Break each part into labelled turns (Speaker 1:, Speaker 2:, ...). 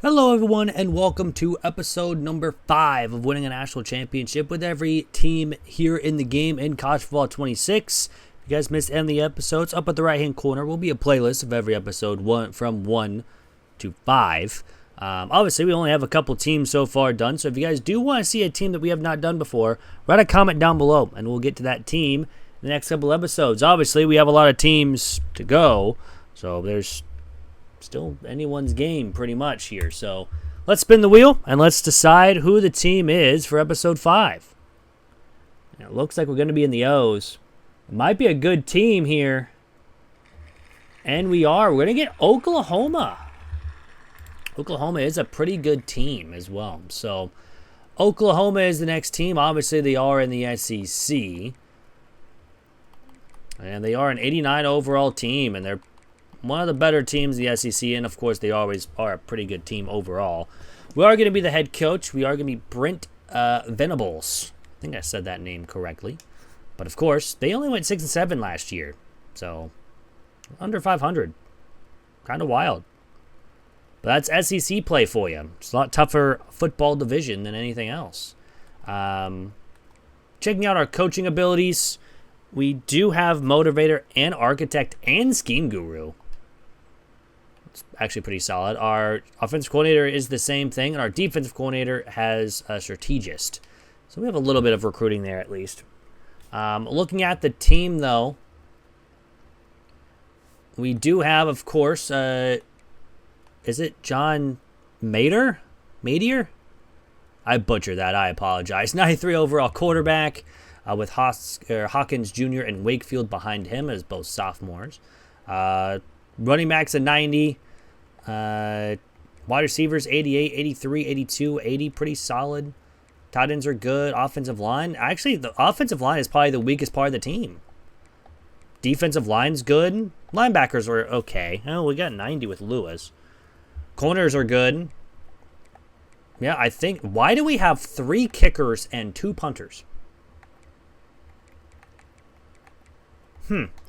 Speaker 1: Hello, everyone, and welcome to episode number 5 of Winning a National Championship with every team here in the game in College Football 26. If you guys missed any of the episodes, up at the right-hand corner will be a playlist of every episode from 1 to 5. Obviously, we only have a couple teams so far done, so if you guys do want to see a team that we have not done before, write a comment down below, and we'll get to that team in the next couple episodes. Obviously, we have a lot of teams to go, so there's still anyone's game pretty much here. So let's spin the wheel and let's decide who the team is for episode 5. It looks like we're going to be in the O's. It might be a good team here. And we are. We're going to get Oklahoma. Oklahoma is a pretty good team as well. So Oklahoma is the next team. Obviously, they are in the SEC. And they are an 89 overall team, and they're one of the better teams in the SEC, and of course they always are a pretty good team overall. We are going to be the head coach. We are going to be Brent Venables. I think I said that name correctly. But of course, they only went 6-7 last year, so under 500. Kind of wild. But that's SEC play for you. It's a lot tougher football division than anything else. Checking out our coaching abilities, we do have motivator and architect and scheme guru. Actually pretty solid. Our offensive coordinator is the same thing, and our defensive coordinator has a strategist. So we have a little bit of recruiting there at least. Looking at the team, though, we do have, of course, is it John Madier? I butchered that. I apologize. 93 overall quarterback with Hawkins Jr. and Wakefield behind him as both sophomores. Running backs at 90. Wide receivers 88, 83, 82, 80, pretty solid. Tight ends are good. Offensive line, actually the offensive line is probably the weakest part of the team. Defensive line's good. Linebackers are okay. Oh, we got 90 with Lewis. Corners are good. Yeah, I think, why do we have 3 kickers and 2 punters?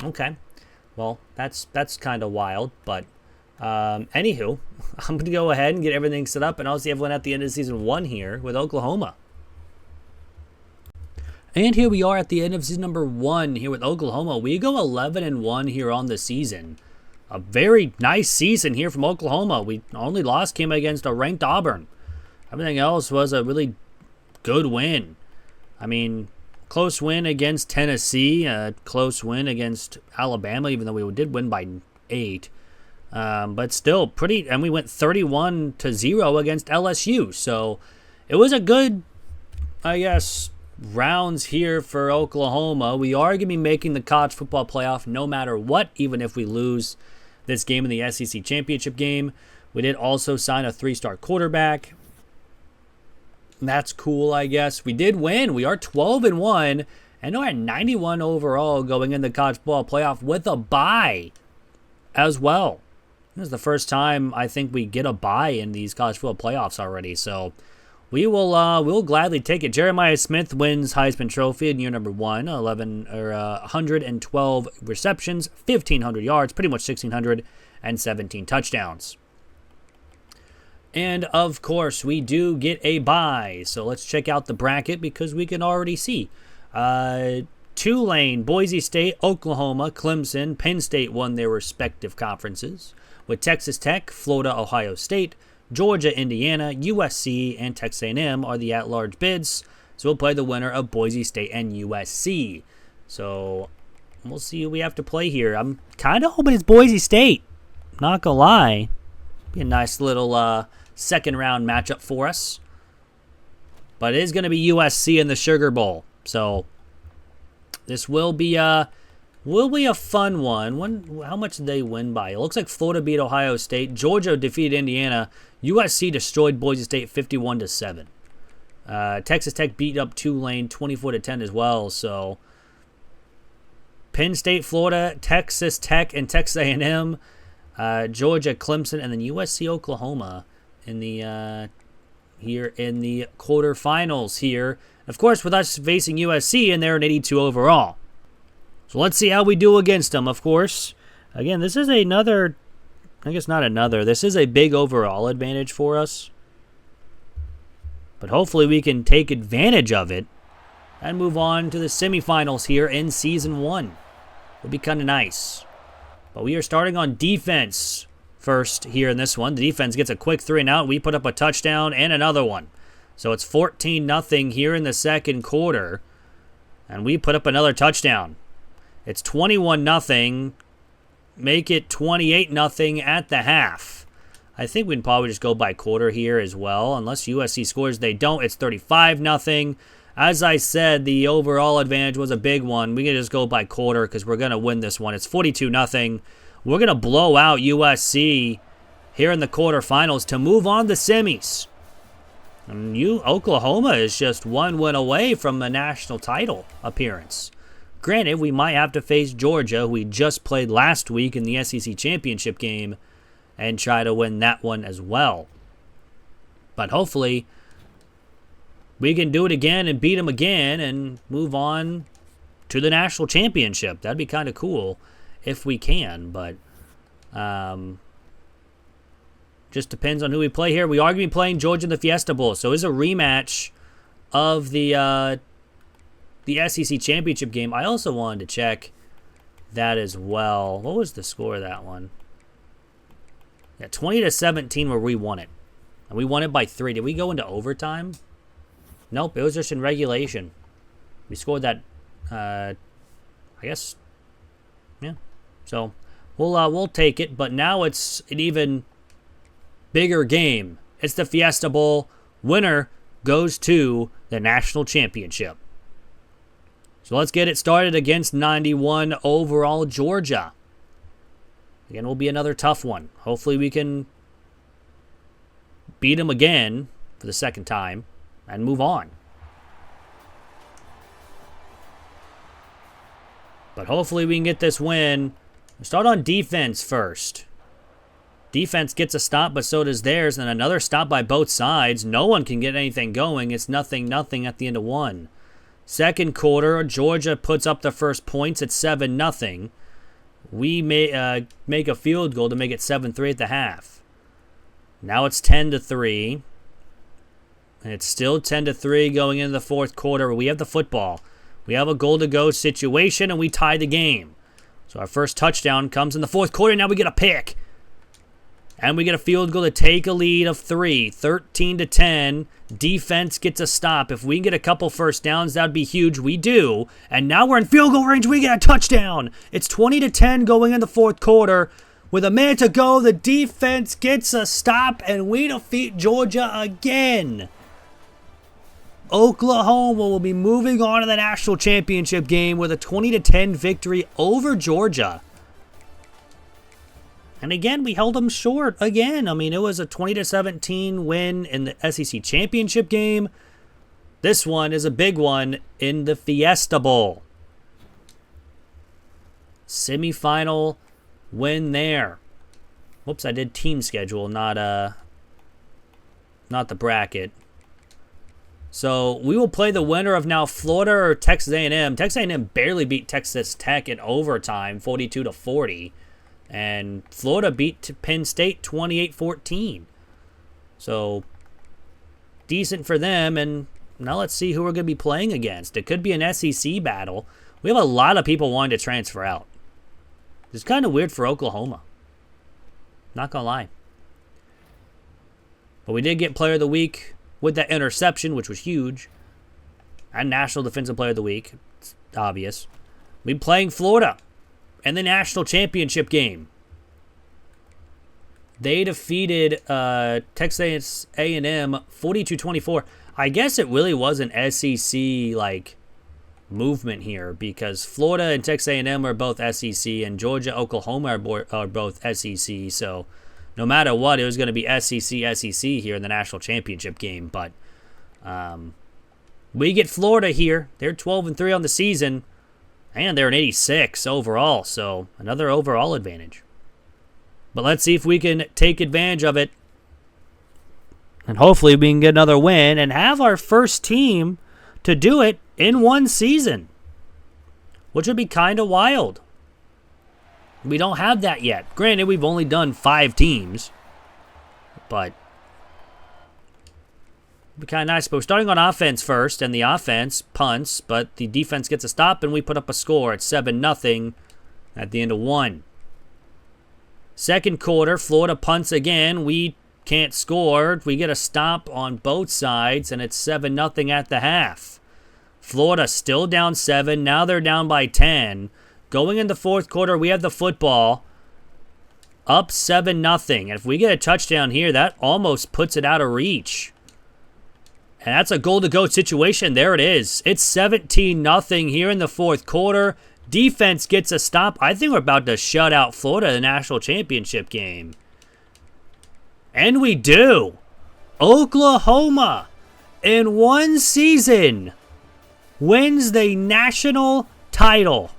Speaker 1: Okay. Well, that's kind of wild, but anywho, I'm going to go ahead and get everything set up, and I'll see everyone at the end of season 1 here with Oklahoma. And here we are at the end of season number 1 here with Oklahoma. We go 11-1 here on the season. A very nice season here from Oklahoma. We only loss came against a ranked Auburn. Everything else was a really good win. I mean, close win against Tennessee, a close win against Alabama, even though we did win by 8. But still pretty, and we went 31-0 against LSU. So it was a good, I guess, rounds here for Oklahoma. We are going to be making the college football playoff no matter what, even if we lose this game in the SEC championship game. We did also sign a 3-star quarterback. That's cool, I guess. We did win. We are 12-1 and are at 91 overall going in the college football playoff with a bye as well. This is the first time I think we get a bye in these college football playoffs already, so we'll gladly take it. Jeremiah Smith wins Heisman Trophy in year number 1, 112 receptions, 1,500 yards, pretty much 1,617 touchdowns. And, of course, we do get a bye. So let's check out the bracket because we can already see. Tulane, Boise State, Oklahoma, Clemson, Penn State won their respective conferences, with Texas Tech, Florida, Ohio State, Georgia, Indiana, USC, and Texas A&M are the at-large bids. So we'll play the winner of Boise State and USC. So we'll see who we have to play here. I'm kind of hoping it's Boise State. Not going to lie. Be a nice little second-round matchup for us. But it is going to be USC in the Sugar Bowl. So this will be a fun one. How much did they win by? It looks like Florida beat Ohio State. Georgia defeated Indiana. USC destroyed Boise State 51-7. Texas Tech beat up Tulane 24-10 as well. So Penn State, Florida, Texas Tech, and Texas A&M. Georgia, Clemson, and then USC, Oklahoma in the here in the quarterfinals here. Of course, with us facing USC, and they're an 82 overall. So let's see how we do against them, of course. Again, this is another I guess not another. This is a big overall advantage for us. But hopefully we can take advantage of it and move on to the semifinals here in Season 1. Would be kind of nice. But we are starting on defense first here in this one. The defense gets a quick 3-and-out. We put up a touchdown and another one. So it's 14-0 here in the second quarter. And we put up another touchdown. It's 21-0. Make it 28-0 at the half. I think we can probably just go by quarter here as well. Unless USC scores, they don't. It's 35-0. As I said, the overall advantage was a big one. We can just go by quarter because we're going to win this one. It's 42-0. We're going to blow out USC here in the quarterfinals to move on to semis. And Oklahoma is just one win away from a national title appearance. Granted, we might have to face Georgia, who we just played last week in the SEC championship game, and try to win that one as well. But hopefully, we can do it again and beat them again and move on to the national championship. That'd be kind of cool if we can, but just depends on who we play here. We are going to be playing Georgia in the Fiesta Bowl, so it's a rematch of the SEC championship game. I also wanted to check that as well. What was the score of that one? Yeah, 20-17 where we won it. And we won it by 3. Did we go into overtime? Nope, it was just in regulation. We scored that, I guess, yeah. So, we'll take it, but now it's an even bigger game. It's the Fiesta Bowl. Winner goes to the national championship. So let's get it started against 91 overall Georgia. Again, will be another tough one. Hopefully we can beat them again for the second time and move on. But hopefully we can get this win. We'll start on defense first. Defense gets a stop, but so does theirs, and another stop by both sides. No one can get anything going. It's 0-0 at the end of one. Second quarter, Georgia puts up the first points at 7-0. We may make a field goal to make it 7-3 at the half. Now it's 10-3. And it's still 10-3 going into the fourth quarter. We have the football. We have a goal-to-go situation, and we tie the game. So our first touchdown comes in the fourth quarter. Now we get a pick. And we get a field goal to take a lead of 3. 13-10. Defense gets a stop. If we can get a couple first downs, that would be huge. We do. And now we're in field goal range. We get a touchdown. It's 20-10 going in the fourth quarter. With a minute to go, the defense gets a stop, and we defeat Georgia again. Oklahoma will be moving on to the national championship game with a 20-10 victory over Georgia. And again, we held them short again. I mean, it was a 20-17 win in the SEC championship game. This one is a big one in the Fiesta Bowl. Semifinal win there. Whoops, I did team schedule, not the bracket. So we will play the winner of now Florida or Texas A&M. Texas A&M barely beat Texas Tech in overtime, 42-40. And Florida beat Penn State 28-14. So, decent for them. And now let's see who we're going to be playing against. It could be an SEC battle. We have a lot of people wanting to transfer out. It's kind of weird for Oklahoma. Not going to lie. But we did get Player of the Week with that interception, which was huge. And National Defensive Player of the Week. It's obvious. We'll be playing Florida in the national championship game. They defeated Texas A&M 42-24. I guess it really was an SEC movement here because Florida and Texas A&M are both SEC and Georgia, Oklahoma are both SEC. So no matter what, it was going to be SEC here in the national championship game. But we get Florida here. They're 12-3 on the season. And they're an 86 overall, so another overall advantage. But let's see if we can take advantage of it. And hopefully we can get another win and have our first team to do it in one season. Which would be kind of wild. We don't have that yet. Granted, we've only done 5 teams, but it'd be kind of nice. But we're starting on offense first, and the offense punts, but the defense gets a stop, and we put up a score. It's 7-0 at the end of 1. Second quarter, Florida punts again. We can't score. We get a stop on both sides, and it's 7-0 at the half. Florida still down 7. Now they're down by 10. Going in the fourth quarter, we have the football up 7-0. And if we get a touchdown here, that almost puts it out of reach. And that's a goal-to-go situation. There it is. It's 17-0 here in the fourth quarter. Defense gets a stop. I think we're about to shut out Florida in the national championship game. And we do. Oklahoma, in one season, wins the national title.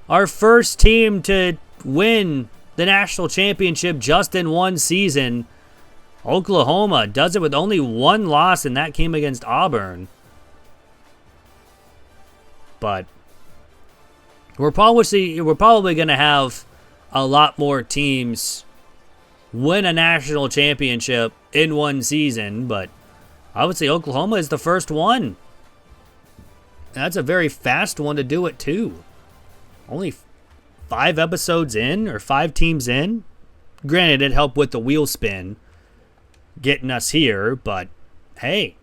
Speaker 1: Our first team to win the national championship just in one season. Oklahoma does it with only 1 loss, and that came against Auburn. But we're probably going to have a lot more teams win a national championship in one season, but I would say Oklahoma is the first one. And that's a very fast one to do it, too. Only 5 episodes in, or 5 teams in. Granted, it helped with the wheel spin getting us here, but hey,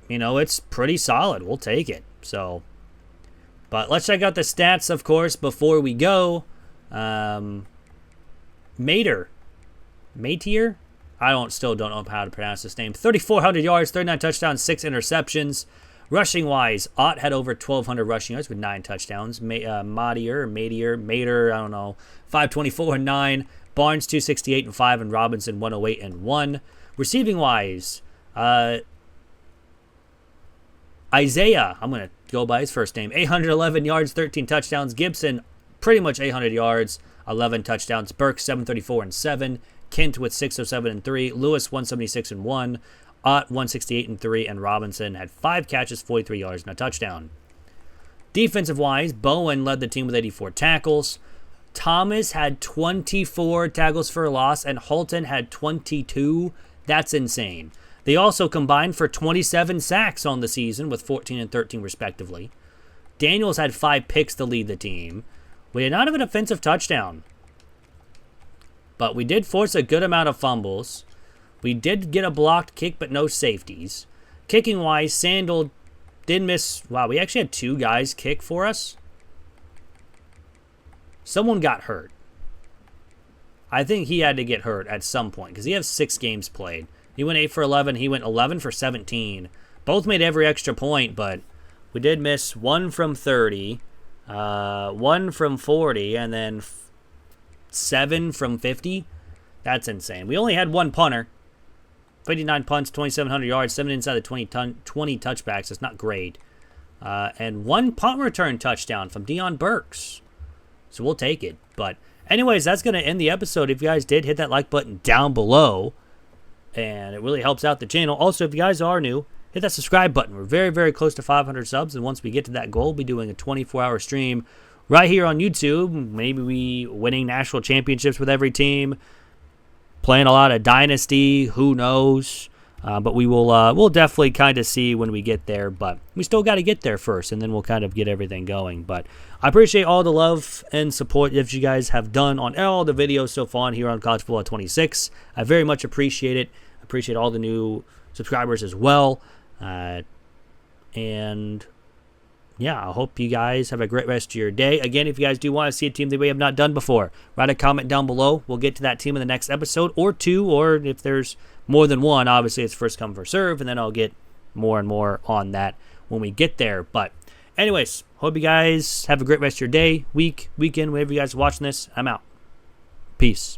Speaker 1: you know, it's pretty solid. We'll take it. So, but let's check out the stats, of course, before we go. Matier? Still don't know how to pronounce this name. 3,400 yards, 39 touchdowns, 6 interceptions. Rushing wise, Ott had over 1,200 rushing yards with 9 touchdowns. Mater, I don't know, 524 and 9. Barnes 268 and 5, and Robinson 108 and 1. Receiving wise, Isaiah, I'm gonna go by his first name, 811 yards, 13 touchdowns. Gibson, pretty much 800 yards, 11 touchdowns. Burke 734 and 7. Kent with 607 and 3. Lewis 176 and 1. Ott 168 and 3, and Robinson had 5 catches, 43 yards, and a touchdown. Defensive wise, Bowen led the team with 84 tackles. Thomas had 24 tackles for a loss, and Holton had 22. That's insane. They also combined for 27 sacks on the season with 14 and 13 respectively. Daniels had 5 picks to lead the team. We did not have an offensive touchdown, but we did force a good amount of fumbles. We did get a blocked kick, but no safeties. Kicking wise, Sandel did miss. Wow, we actually had 2 guys kick for us. Someone got hurt. I think he had to get hurt at some point because he has 6 games played. He went 8 for 11. He went 11 for 17. Both made every extra point, but we did miss 1 from 30, 1 from 40, and then 7 from 50. That's insane. We only had 1 punter. 59 punts, 2,700 yards, 7 inside the 20 touchbacks. That's not great. And 1 punt return touchdown from Deion Burks. So we'll take it. But anyways, that's going to end the episode. If you guys did, hit that like button down below. And it really helps out the channel. Also, if you guys are new, hit that subscribe button. We're very, very close to 500 subs. And once we get to that goal, we'll be doing a 24-hour stream right here on YouTube. Maybe we winning national championships with every team. Playing a lot of Dynasty. Who knows? But we'll definitely kind of see when we get there. But we still got to get there first, and then we'll kind of get everything going. But I appreciate all the love and support that you guys have done on all the videos so far here on College Football 26. I very much appreciate it. I appreciate all the new subscribers as well. And yeah, I hope you guys have a great rest of your day. Again, if you guys do want to see a team that we have not done before, write a comment down below. We'll get to that team in the next episode or 2, or if there's more than 1, obviously it's first come, first serve, and then I'll get more and more on that when we get there. But anyways, hope you guys have a great rest of your day, week, weekend, whenever you guys are watching this. I'm out. Peace.